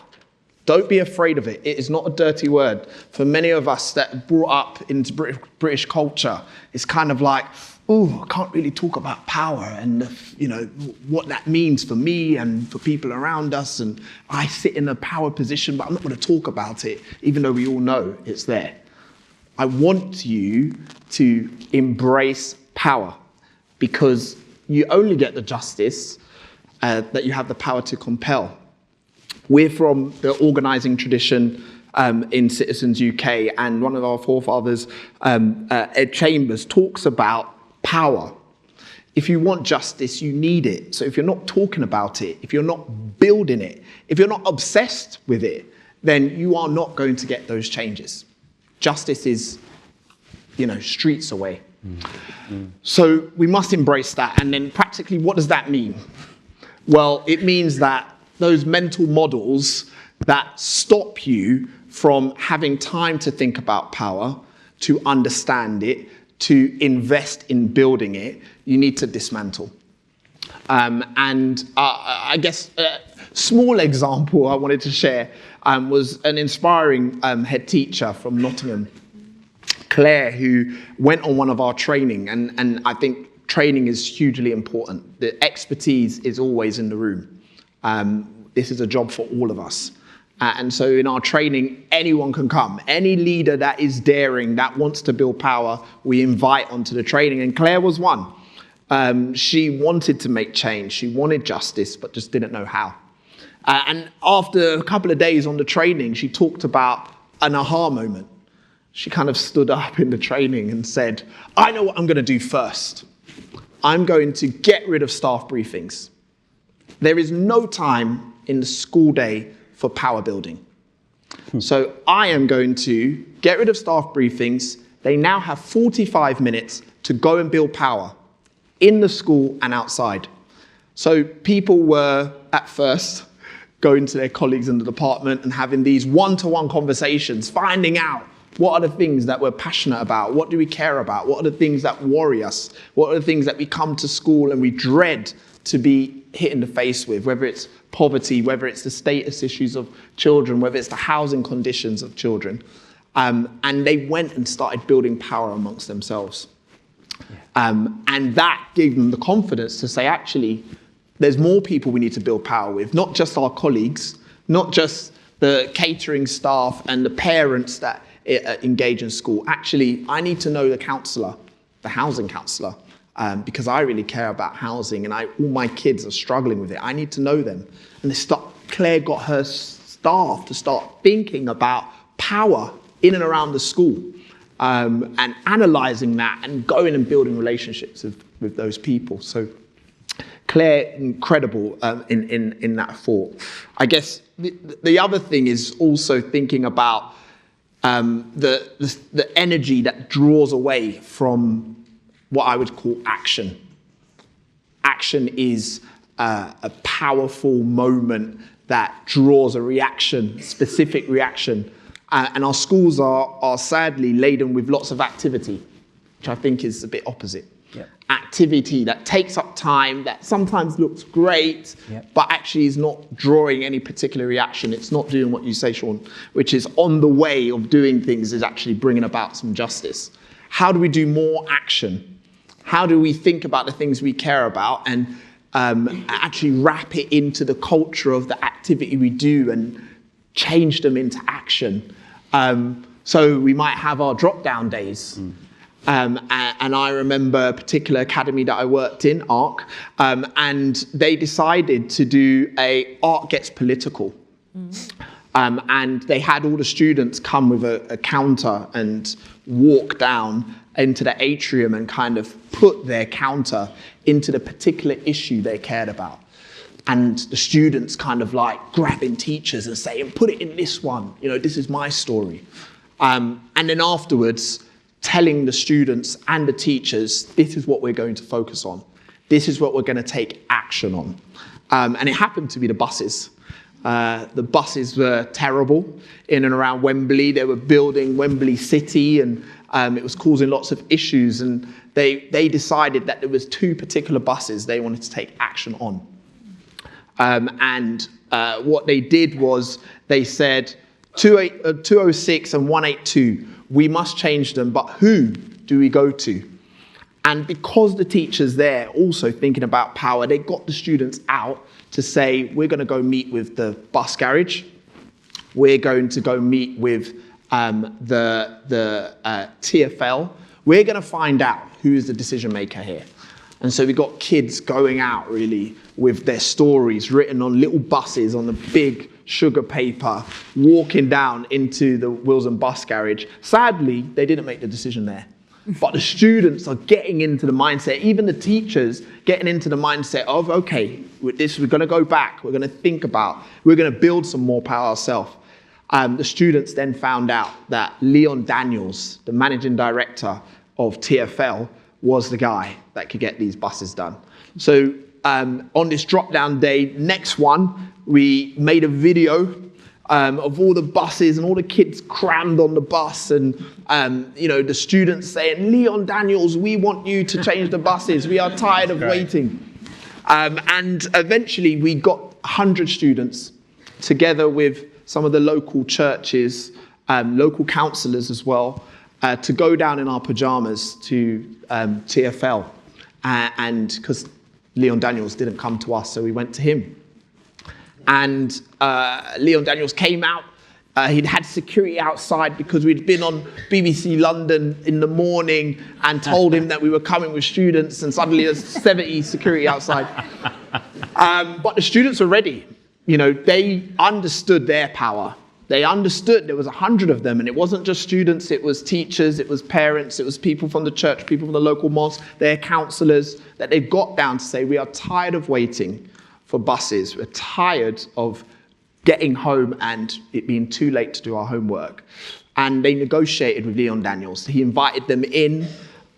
[SPEAKER 2] Don't be afraid of it. It is not a dirty word. For many of us that are brought up into British culture, it's kind of like, oh, I can't really talk about power and what that means for me and for people around us. And I sit in a power position, but I'm not going to talk about it, even though we all know it's there. I want you to embrace power, because you only get the justice that you have the power to compel. We're from the organising tradition in Citizens UK, and one of our forefathers, Ed Chambers, talks about power. If you want justice, you need it. So if you're not talking about it, if you're not building it, if you're not obsessed with it, then you are not going to get those changes. Justice is, streets away. So we must embrace that. And then practically, what does that mean? Well, it means that those mental models that stop you from having time to think about power, to understand it, to invest in building it, you need to dismantle. I guess a small example I wanted to share was an inspiring head teacher from Nottingham, Claire, who went on one of our training, and I think training is hugely important. The expertise is always in the room. This is a job for all of us. And so in our training, anyone can come. Any leader that is daring, that wants to build power, we invite onto the training. And Claire was one. She wanted to make change. She wanted justice, but just didn't know how. And after a couple of days on the training, she talked about an aha moment. She kind of stood up in the training and said, I know what I'm going to do first. I'm going to get rid of staff briefings. There is no time in the school day for power building. So I am going to get rid of staff briefings. They now have 45 minutes to go and build power in the school and outside. So people were at first going to their colleagues in the department and having these one-to-one conversations, finding out what are the things that we're passionate about, what do we care about, what are the things that worry us, what are the things that we come to school and we dread to be hit in the face with, whether it's poverty, whether it's the status issues of children, whether it's the housing conditions of children. And they went and started building power amongst themselves. And that gave them the confidence to say, actually, there's more people we need to build power with, not just our colleagues, not just the catering staff and the parents that engage in school. Actually, I need to know the counsellor, the housing counsellor, because I really care about housing and all my kids are struggling with it. I need to know them. And Claire got her staff to start thinking about power in and around the school, and analysing that and going and building relationships with those people. So Claire, incredible in that thought. I guess the other thing is also thinking about the energy that draws away from what I would call action. Action is a powerful moment that draws a reaction, specific reaction. And our schools are sadly laden with lots of activity, which I think is a bit opposite. Yep. Activity that takes up time, that sometimes looks great, but actually is not drawing any particular reaction. It's not doing what you say, Sean, which is on the way of doing things is actually bringing about some justice. How do we do more action? How do we think about the things we care about and actually wrap it into the culture of the activity we do and change them into action? So we might have our drop-down days. And I remember a particular academy that I worked in, ARC, and they decided to do a Art Gets Political. And they had all the students come with a counter and walk down into the atrium and kind of put their counter into the particular issue they cared about. And the students kind of like grabbing teachers and saying, put it in this one, this is my story. And then afterwards, telling the students and the teachers, this is what we're going to focus on. This is what we're going to take action on. And it happened to be the buses. The buses were terrible in and around Wembley. They were building Wembley City, and it was causing lots of issues. And they decided that there was 2 particular buses they wanted to take action on. And what they did was they said 206 and 182, we must change them, but who do we go to? And because the teachers there also thinking about power, they got the students out to say, we're going to go meet with the bus garage. We're going to go meet with the TfL. We're going to find out who is the decision maker here. And so we got kids going out really with their stories written on little buses on the big sugar paper, walking down into the Wilson bus garage. Sadly, they didn't make the decision there. But the students are getting into the mindset, even the teachers getting into the mindset of, okay, with this, we're going to go back. We're going to think about, we're going to build some more power ourselves. The students then found out that Leon Daniels, the managing director of TfL, was the guy that could get these buses done. So on this drop-down day, next one, we made a video of all the buses and all the kids crammed on the bus, and the students saying, Leon Daniels, we want you to change the buses. We are tired of waiting. And eventually we got 100 students together with some of the local churches, local councillors as well, to go down in our pajamas to TfL. And because Leon Daniels didn't come to us, so we went to him. And Leon Daniels came out. He'd had security outside because we'd been on BBC London in the morning and told him that we were coming with students, and suddenly there's 70 security outside. But the students were ready. They understood their power. They understood there was 100 of them, and it wasn't just students, it was teachers, it was parents, it was people from the church, people from the local mosque, their councillors, that they got down to say, we are tired of waiting for buses. We're tired of getting home and it being too late to do our homework. And they negotiated with Leon Daniels. He invited them in,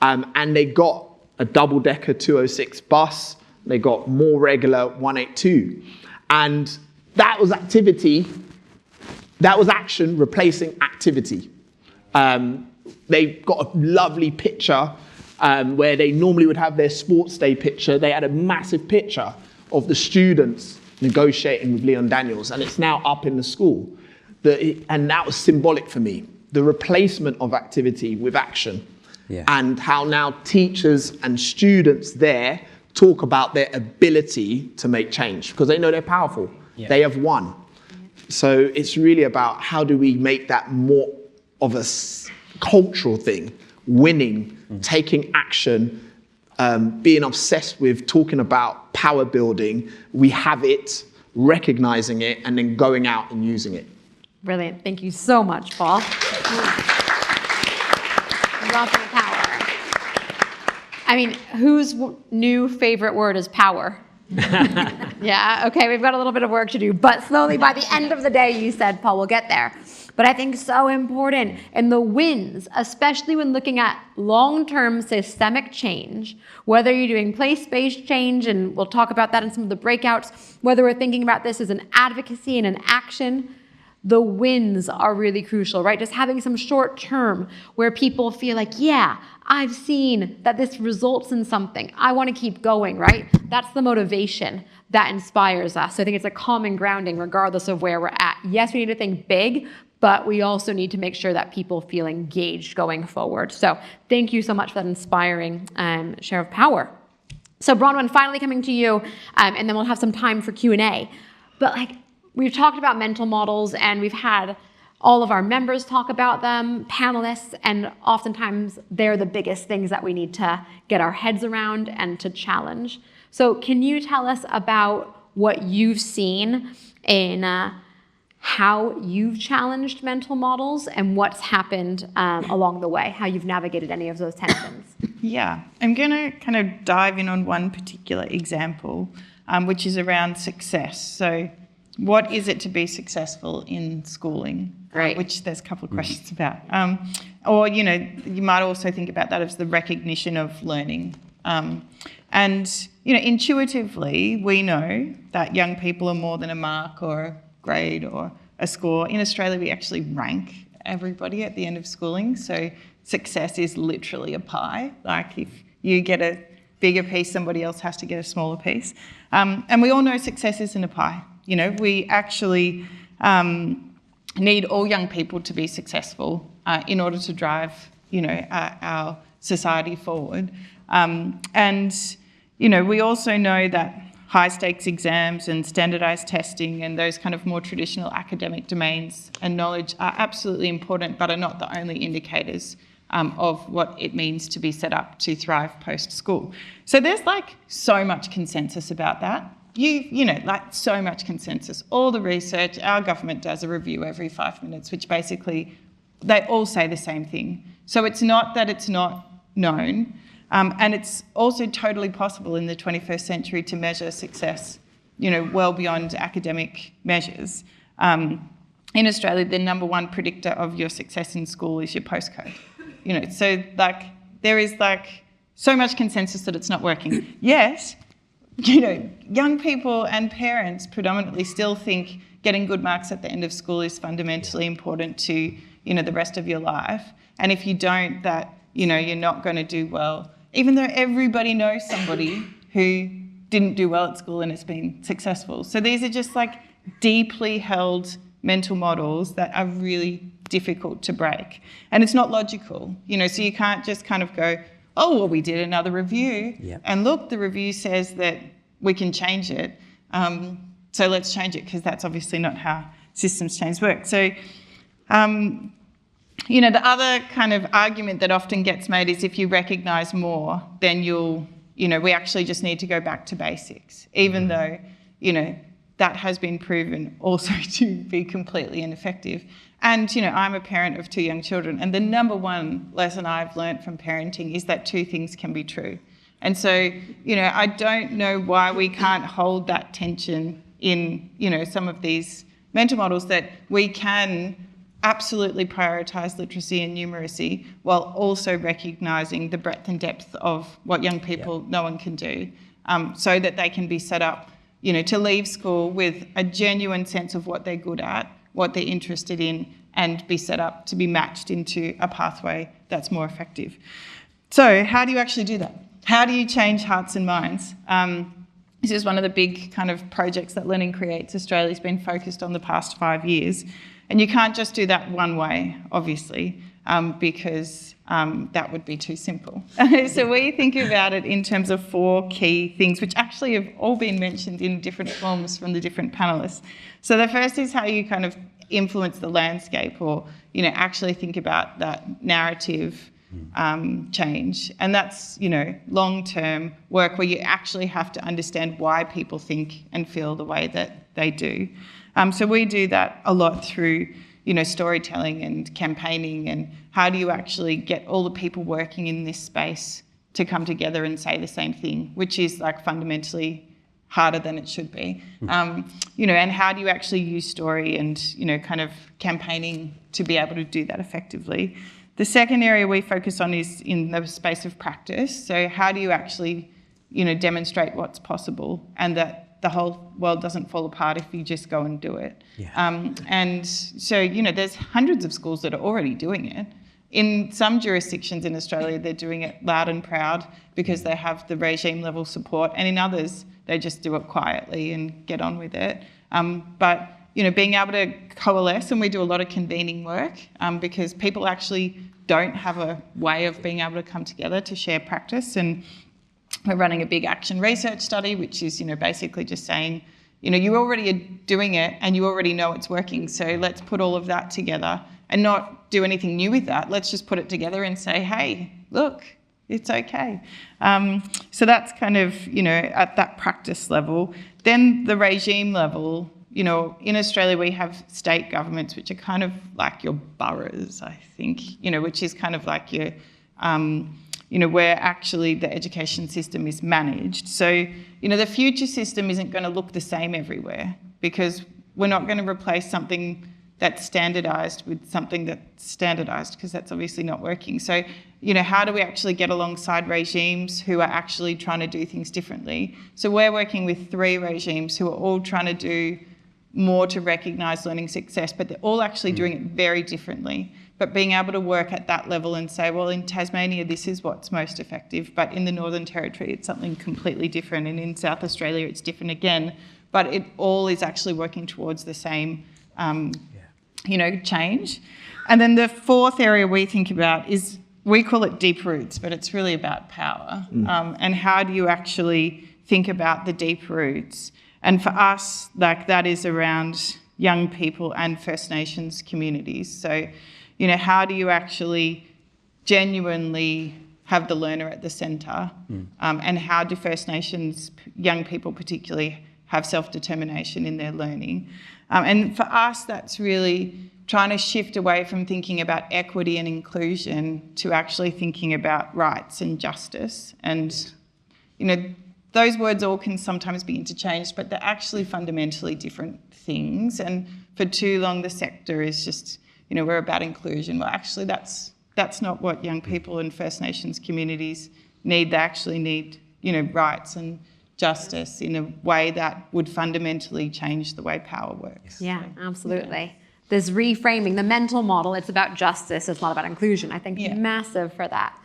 [SPEAKER 2] and they got a double-decker 206 bus. They got more regular 182. And that was activity. That was action replacing activity. They got a lovely picture where they normally would have their sports day picture. They had a massive picture of the students negotiating with Leon Daniels, and it's now up in the school. And that was symbolic for me, the replacement of activity with action. Yeah. And how now teachers and students there talk about their ability to make change because they know they're powerful. Yeah. They have won. So it's really about how do we make that more of a cultural thing, winning, taking action, being obsessed with talking about power building. We have it, recognizing it, and then going out and using it.
[SPEAKER 1] Brilliant. Thank you so much, Paul. Dropping power. I mean, whose new favorite word is power? Yeah, okay, we've got a little bit of work to do, but slowly by the end of the day, you said, Paul, we'll get there. But I think so important, and the wins, especially when looking at long-term systemic change, whether you're doing place-based change, and we'll talk about that in some of the breakouts, whether we're thinking about this as an advocacy and an action, the wins are really crucial, right? Just having some short term where people feel like, yeah, I've seen that this results in something. I want to keep going, right? That's the motivation that inspires us. So I think it's a common grounding regardless of where we're at. Yes, we need to think big, but we also need to make sure that people feel engaged going forward. So thank you so much for that inspiring share of power. So Bronwyn, finally coming to you, and then we'll have some time for Q&A. But we've talked about mental models, and we've had all of our members talk about them, panelists, and oftentimes they're the biggest things that we need to get our heads around and to challenge. So can you tell us about what you've seen in how you've challenged mental models and what's happened along the way, how you've navigated any of those tensions?
[SPEAKER 3] Yeah, I'm going to kind of dive in on one particular example, which is around success. So what is it to be successful in schooling?
[SPEAKER 1] Right.
[SPEAKER 3] Which there's a couple of questions about. Or, you know, you might also think about that as the recognition of learning. And, you know, intuitively, we know that young people are more than a mark or a grade or a score. In Australia, we actually rank everybody at the end of schooling. So success is literally a pie. Like if you get a bigger piece, somebody else has to get a smaller piece. And we all know success isn't a pie. You know, we actually need all young people to be successful in order to drive, you know, our society forward. And, you know, we also know that high stakes exams and standardised testing and those kind of more traditional academic domains and knowledge are absolutely important, but are not the only indicators of what it means to be set up to thrive post-school. So there's like so much consensus about that. You know, like so much consensus. All the research, our government does a review every 5 minutes, which basically they all say the same thing. So it's not that it's not known. And it's also totally possible in the 21st century to measure success, you know, well beyond academic measures. In Australia, the number one predictor of your success in school is your postcode. You know, so like there is like so much consensus that it's not working. Yet, you know, young people and parents predominantly still think getting good marks at the end of school is fundamentally important to, you know, the rest of your life. And if you don't, that, you know, you're not going to do well, even though everybody knows somebody who didn't do well at school and has been successful. So these are just like deeply held mental models that are really difficult to break. And it's not logical, you know, so you can't just kind of go, oh, well, we did another review.
[SPEAKER 4] Yep.
[SPEAKER 3] And look, the review says that we can change it. So let's change it, because that's obviously not how systems change work. So, you know, the other kind of argument that often gets made is if you recognise more, then you'll, you know, we actually just need to go back to basics, even though, you know, that has been proven also to be completely ineffective. And, you know, I'm a parent of 2 young children, and the number one lesson I've learnt from parenting is that 2 things can be true. And so, you know, I don't know why we can't hold that tension in, you know, some of these mental models, that we can absolutely prioritise literacy and numeracy while also recognising the breadth and depth of what young people no one can do, so that they can be set up, you know, to leave school with a genuine sense of what they're good at, what they're interested in, and be set up to be matched into a pathway that's more effective. So how do you actually do that? How do you change hearts and minds? This is one of the big kind of projects that Learning Creates Australia's been focused on the past 5 years. And you can't just do that one way, obviously, because that would be too simple. So we think about it in terms of 4 key things, which actually have all been mentioned in different forms from the different panellists. So the first is how you kind of influence the landscape, or, you know, actually think about that narrative change. And that's, you know, long-term work where you actually have to understand why people think and feel the way that they do. So we do that a lot through, you know, storytelling and campaigning, and how do you actually get all the people working in this space to come together and say the same thing, which is like fundamentally harder than it should be. You know, and how do you actually use story and, you know, kind of campaigning to be able to do that effectively. The second area we focus on is in the space of practice. So how do you actually, you know, demonstrate what's possible, and that the whole world doesn't fall apart if you just go and do it. Yeah. And so, you know, there's hundreds of schools that are already doing it. In some jurisdictions in Australia, they're doing it loud and proud because they have the regime level support, and in others, they just do it quietly and get on with it. But, you know, being able to coalesce, and we do a lot of convening work because people actually don't have a way of being able to come together to share practice. And we're running a big action research study, which is, you know, basically just saying, you already are doing it and you already know it's working. So let's put all of that together and not do anything new with that. Let's just put it together and say, hey, look, it's okay. So that's kind of, at that practice level. Then the regime level, in Australia we have state governments, which are kind of like your boroughs, I think, which is kind of like your, where actually the education system is managed. So, the future system isn't going to look the same everywhere, because we're not going to replace something that's standardised with something that's standardised, because that's obviously not working. So, how do we actually get alongside regimes who are actually trying to do things differently? So we're working with 3 regimes who are all trying to do more to recognise learning success, but they're all actually doing it very differently. But being able to work at that level and say, well, in Tasmania, this is what's most effective, but in the Northern Territory, it's something completely different, and in South Australia, it's different again. But it all is actually working towards the same, change. And then the 4th area we think about is, we call it deep roots, but it's really about power. And how do you actually think about the deep roots? And for us, that is around young people and First Nations communities. So, how do you actually genuinely have the learner at the centre? And how do First Nations young people particularly have self-determination in their learning? And for us, that's really trying to shift away from thinking about equity and inclusion to actually thinking about rights and justice. And, those words all can sometimes be interchanged, but they're actually fundamentally different things. And for too long, the sector is just, we're about inclusion. Well, actually, that's not what young people in First Nations communities need. They actually need, rights and justice in a way that would fundamentally change the way power works.
[SPEAKER 1] Yeah, absolutely. This reframing, the mental model, it's about justice, it's not about inclusion. I think massive for that.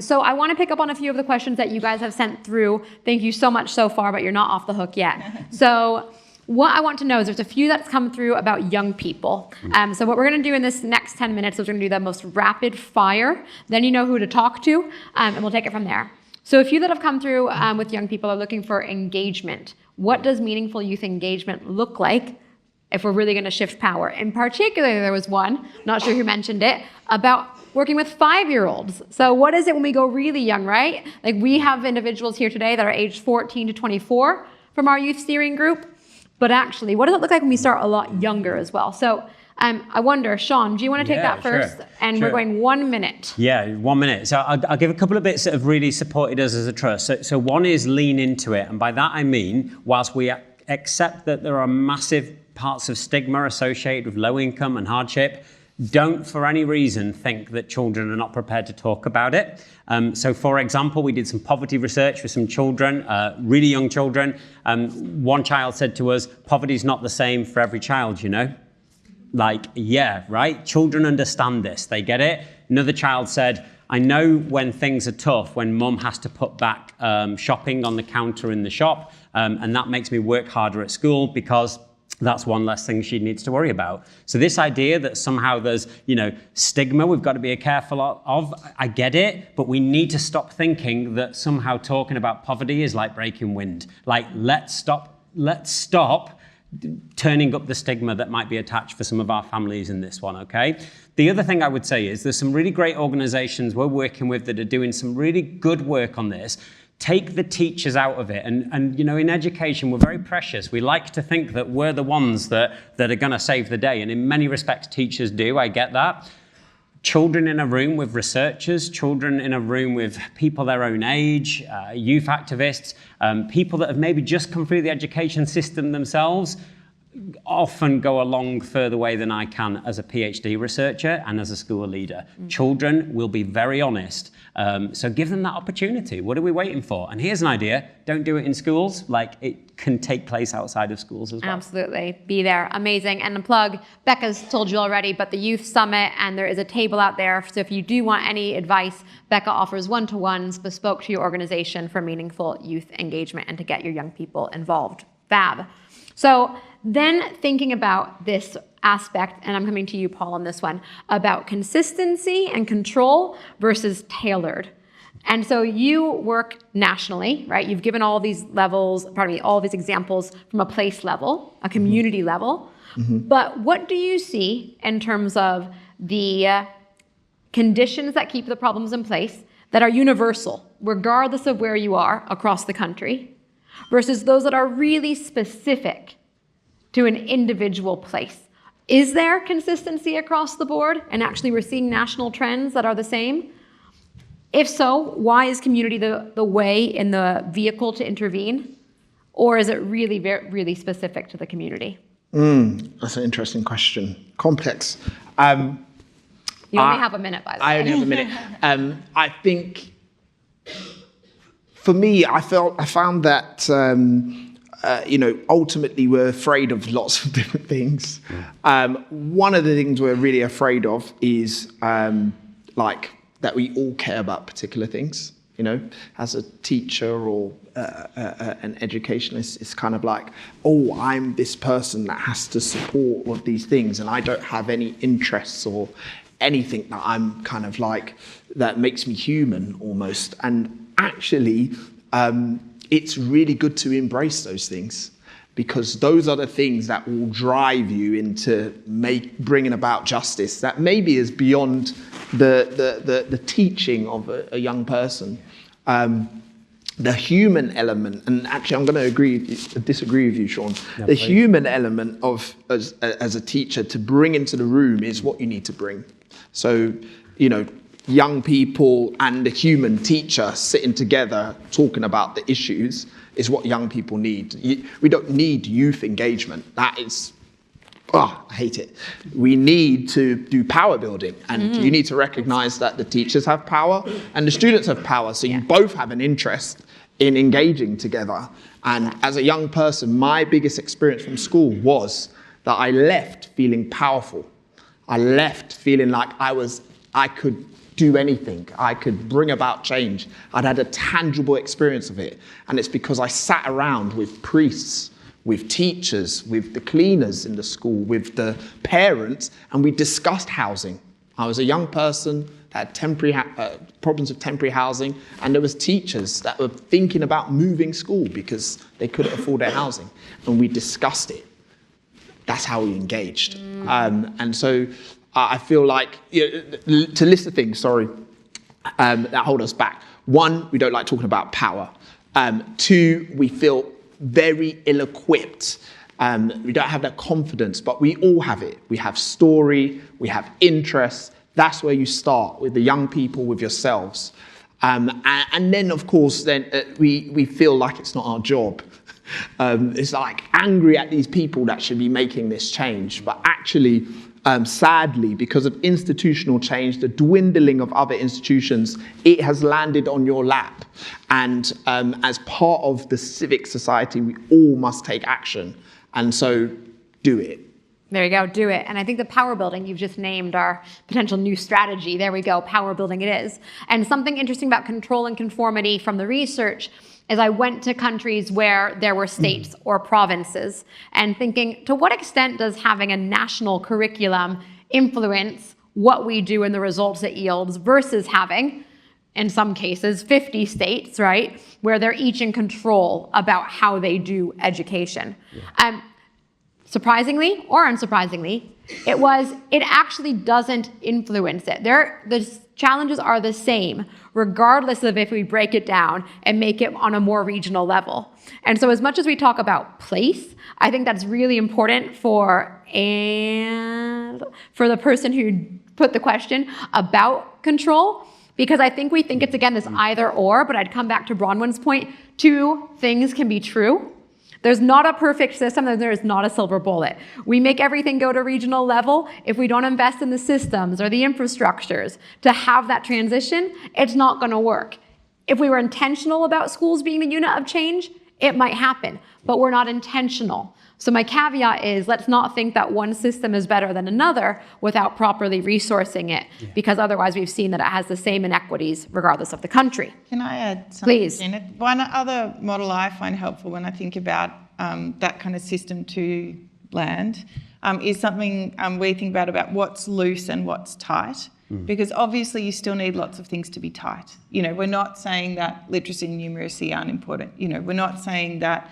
[SPEAKER 1] So I want to pick up on a few of the questions that you guys have sent through. Thank you so much so far, but you're not off the hook yet. So what I want to know is, there's a few that's come through about young people. So what we're going to do in this next 10 minutes is we're going to do the most rapid fire. Then you know who to talk to, and we'll take it from there. So a few that have come through with young people are looking for engagement. What does meaningful youth engagement look like if we're really going to shift power? In particular, there was one, not sure who mentioned it, about working with 5-year-olds. So what is it when we go really young, right? Like, we have individuals here today that are aged 14 to 24 from our youth steering group. But actually, what does it look like when we start a lot younger as well? So I wonder, Sean, do you want to take that first?
[SPEAKER 4] Sure.
[SPEAKER 1] And we're going 1 minute.
[SPEAKER 4] Yeah, 1 minute. So I'll give a couple of bits that have really supported us as a trust. So one is lean into it. And by that I mean, whilst we accept that there are massive parts of stigma associated with low income and hardship, don't for any reason think that children are not prepared to talk about it. So for example, we did some poverty research with some children, really young children. One child said to us, poverty is not the same for every child, Like, yeah, right? Children understand this, they get it. Another child said, I know when things are tough, when mum has to put back shopping on the counter in the shop, and that makes me work harder at school because that's one less thing she needs to worry about. So this idea that somehow there's, stigma we've got to be careful of, I get it, but we need to stop thinking that somehow talking about poverty is like breaking wind. Like, let's stop turning up the stigma that might be attached for some of our families in this one, okay? The other thing I would say is there's some really great organizations we're working with that are doing some really good work on this. Take the teachers out of it. And in education, we're very precious. We like to think that we're the ones that are going to save the day. And in many respects, teachers do. I get that. Children in a room with researchers, children in a room with people their own age, youth activists, people that have maybe just come through the education system themselves, often go a long further way than I can as a PhD researcher and as a school leader. Children will be very honest. So give them that opportunity. What are we waiting for? And here's an idea. Don't do it in schools. Like, it can take place outside of schools as well.
[SPEAKER 1] Absolutely. Be there. Amazing. And the plug, Becca's told you already, but the Youth Summit, and there is a table out there. So if you do want any advice, Becca offers one-to-ones bespoke to your organization for meaningful youth engagement and to get your young people involved. Fab. So then thinking about this aspect, and I'm coming to you, Paul, on this one, about consistency and control versus tailored. And so you work nationally, right? You've given all these levels, all these examples from a place level, a community level. But what do you see in terms of the conditions that keep the problems in place that are universal, regardless of where you are across the country, versus those that are really specific to an individual place? Is there consistency across the board? And actually we're seeing national trends that are the same? If so, why is community the way and the vehicle to intervene? Or is it really, really specific to the community?
[SPEAKER 2] That's an interesting question. Complex.
[SPEAKER 1] You only have a minute, by the way.
[SPEAKER 2] I only have a minute. I think, for me, I found that, ultimately we're afraid of lots of different things. One of the things we're really afraid of is that we all care about particular things. As a teacher or an educationist, it's kind of like, oh, I'm this person that has to support all of these things, and I don't have any interests or anything that I'm kind of like, that makes me human almost. And actually, it's really good to embrace those things, because those are the things that will drive you into bringing about justice that maybe is beyond the teaching of a young person. The human element, and actually I'm going to disagree with you, Sean. Yeah, the human element of as a teacher to bring into the room is what you need to bring. So, young people and a human teacher sitting together talking about the issues is what young people need. We don't need youth engagement. That is, I hate it. We need to do power building, and you need to recognize that the teachers have power and the students have power. So you both have an interest in engaging together. And as a young person, my biggest experience from school was that I left feeling powerful. I left feeling like I could do anything. I could bring about change. I'd had a tangible experience of it. And it's because I sat around with priests, with teachers, with the cleaners in the school, with the parents, and we discussed housing. I was a young person that had problems with temporary housing, and there was teachers that were thinking about moving school because they couldn't afford their housing, and we discussed it. That's how we engaged. And so I feel like, to list the things, that hold us back. One, we don't like talking about power. Two, we feel very ill-equipped. We don't have that confidence, but we all have it. We have story, we have interests. That's where you start, with the young people, with yourselves. And then, of course, we feel like it's not our job. It's like angry at these people that should be making this change. But actually, sadly, because of institutional change, the dwindling of other institutions, it has landed on your lap. And as part of the civic society, we all must take action. And so do it.
[SPEAKER 1] There you go, do it. And I think the power building, you've just named our potential new strategy. There we go, power building it is. And something interesting about control and conformity from the research is I went to countries where there were states or provinces and thinking, to what extent does having a national curriculum influence what we do and the results it yields versus having, in some cases, 50 states, right, where they're each in control about how they do education. Yeah. Surprisingly or unsurprisingly, it actually doesn't influence it. The challenges are the same, regardless of if we break it down and make it on a more regional level. And so as much as we talk about place, I think that's really important for the person who put the question about control, because I think we think it's, again, this either or, but I'd come back to Bronwyn's point. Two things can be true. There's not a perfect system, and there is not a silver bullet. We make everything go to regional level. If we don't invest in the systems or the infrastructures to have that transition, it's not going to work. If we were intentional about schools being the unit of change, it might happen, but we're not intentional. So my caveat is, let's not think that one system is better than another without properly resourcing it, because otherwise we've seen that it has the same inequities regardless of the country.
[SPEAKER 3] Can I add something?
[SPEAKER 1] Please.
[SPEAKER 3] One other model I find helpful when I think about that kind of system to land, is something we think about what's loose and what's tight. Because obviously you still need lots of things to be tight. You know, we're not saying that literacy and numeracy aren't important. You know, we're not saying that,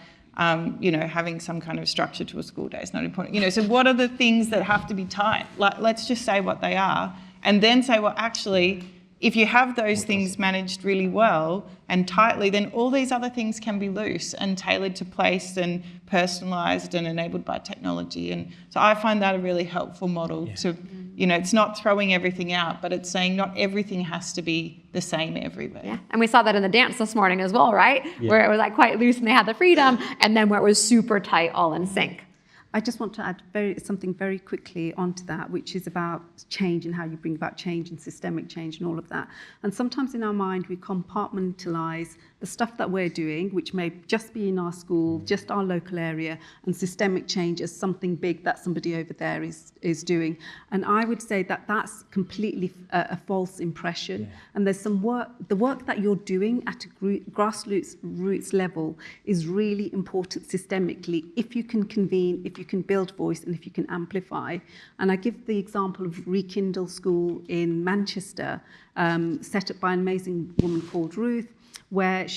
[SPEAKER 3] you know, having some kind of structure to a school day is not important. You know, so what are the things that have to be tight? Like, let's just say what they are, and then say, well, actually, if you have those things managed really well and tightly, then all these other things can be loose and tailored to place and personalised and enabled by technology. And so I find that a really helpful model to, you know, it's not throwing everything out, but it's saying not everything has to be the same everywhere.
[SPEAKER 1] Yeah, and we saw that in the dance this morning as well, right? Yeah. Where it was like quite loose and they had the freedom, and then where it was super tight, all in sync.
[SPEAKER 5] I just want to add something very quickly onto that, which is about change and how you bring about change and systemic change and all of that. And sometimes in our mind, we compartmentalise the stuff that we're doing, which may just be in our school, just our local area, and systemic change as something big that somebody over there is doing. And I would say that that's completely a false impression. Yeah. And there's some work, the work that you're doing at a grassroots level is really important systemically if you can convene, if you can build voice, and if you can amplify. And I give the example of Rekindle School in Manchester, set up by an amazing woman called Ruth, where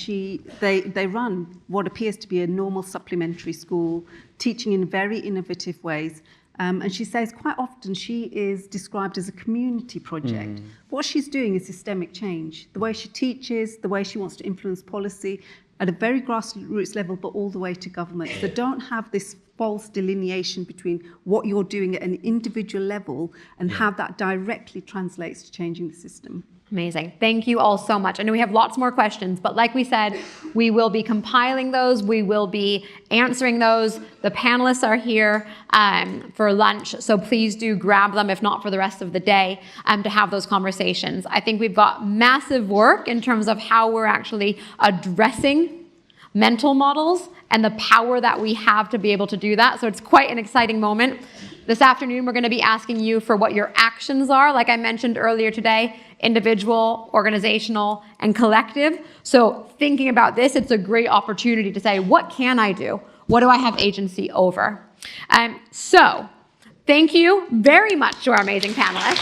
[SPEAKER 5] they run what appears to be a normal supplementary school, teaching in very innovative ways. And she says quite often she is described as a community project. What she's doing is systemic change. The way she teaches, the way she wants to influence policy at a very grassroots level, but all the way to government. So don't have this false delineation between what you're doing at an individual level and how that directly translates to changing the system.
[SPEAKER 1] Amazing. Thank you all so much. I know we have lots more questions, but like we said, we will be compiling those. We will be answering those. The panelists are here for lunch, so please do grab them, if not for the rest of the day, to have those conversations. I think we've got massive work in terms of how we're actually addressing mental models and the power that we have to be able to do that. So it's quite an exciting moment. This afternoon, we're going to be asking you for what your actions are, like I mentioned earlier today, individual, organizational, and collective. So thinking about this, it's a great opportunity to say, what can I do? What do I have agency over? So thank you very much to our amazing panelists.